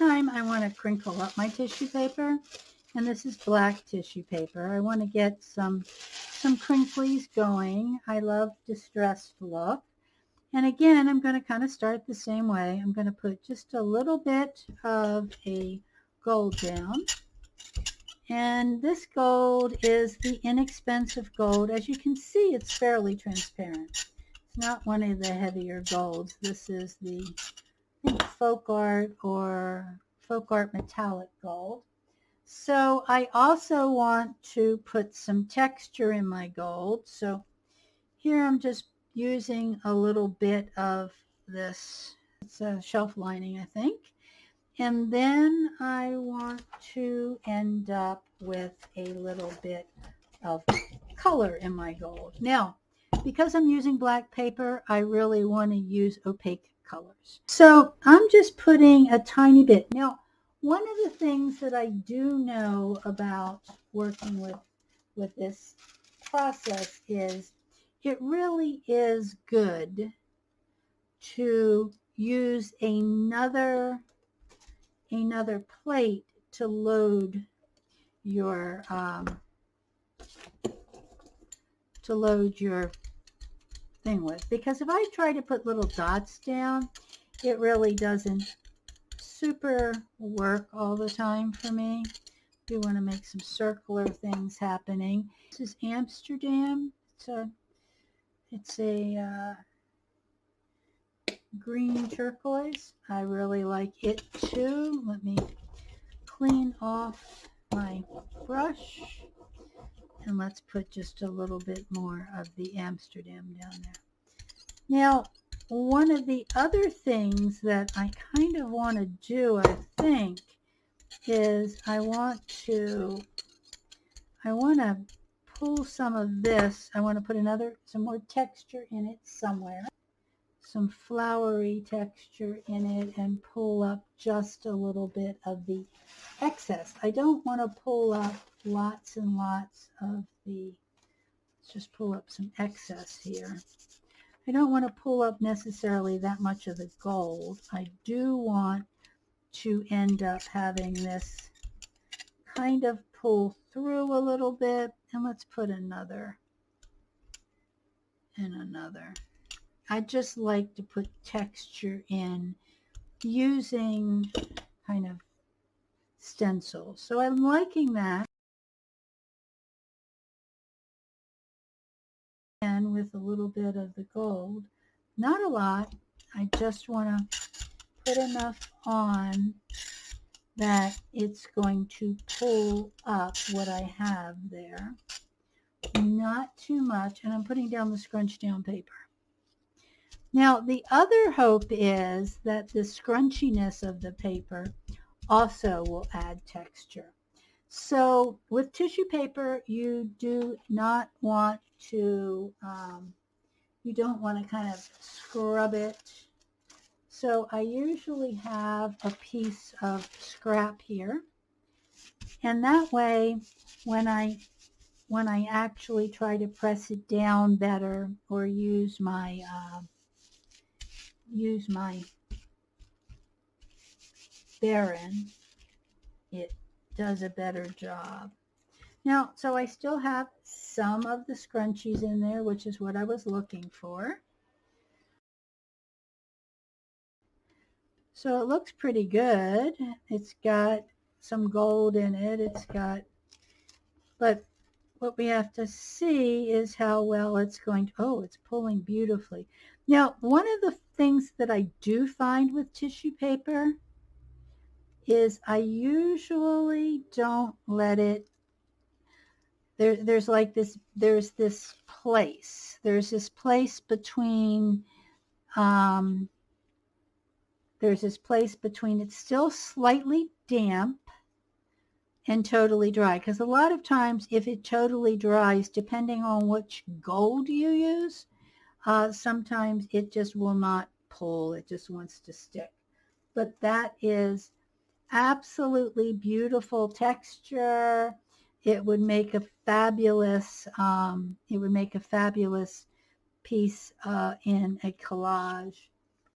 time I want to crinkle up my tissue paper, and this is black tissue paper. I want to get some crinklies going. I love distressed look. And again, I'm going to kind of start the same way. I'm going to put just a little bit of a gold down. And this gold is the inexpensive gold. As you can see, it's fairly transparent. It's not one of the heavier golds. This is the, I think, folk art metallic gold. So I also want to put some texture in my gold. So here I'm just using a little bit of this. It's a shelf lining, I think. And then I want to end up with a little bit of color in my gold. Now, because I'm using black paper, I really want to use opaque colors. So I'm just putting a tiny bit. Now, one of the things that I do know about working with this process is it really is good to use another plate to load your thing with, because if I try to put little dots down, it really doesn't super work all the time for me. We want to make some circular things happening. This is Amsterdam. It's a green turquoise. I really like it too. Let me clean off my brush, and let's put just a little bit more of the Amsterdam down there. Now, one of the other things that I kind of want to do, I think, is I want to pull some of this. I want to put some more texture in it somewhere. Some flowery texture in it, and pull up just a little bit of the excess. I don't want to pull up lots and lots of let's just pull up some excess here. I don't want to pull up necessarily that much of the gold. I do want to end up having this kind of pull through a little bit, and let's put another and another. I just like to put texture in using kind of stencils. So I'm liking that. And with a little bit of the gold, not a lot. I just want to put enough on that it's going to pull up what I have there. Not too much. And I'm putting down the scrunch down paper. Now, the other hope is that the scrunchiness of the paper also will add texture. So with tissue paper, you do not want to, you don't want to kind of scrub it. So I usually have a piece of scrap here. And that way, when I actually try to press it down better, or use my Baron, it does a better job. Now, so I still have some of the scrunchies in there, which is what I was looking for. So it looks pretty good. It's got some gold in it. But what we have to see is how well it's going to, oh, it's pulling beautifully. Now, one of the things that I do find with tissue paper is I usually don't let it, there's this place between, it's still slightly damp and totally dry, because a lot of times if it totally dries, depending on which gold you use, sometimes it just will not pull. It just wants to stick. But that is absolutely beautiful texture. It would make a fabulous piece in a collage.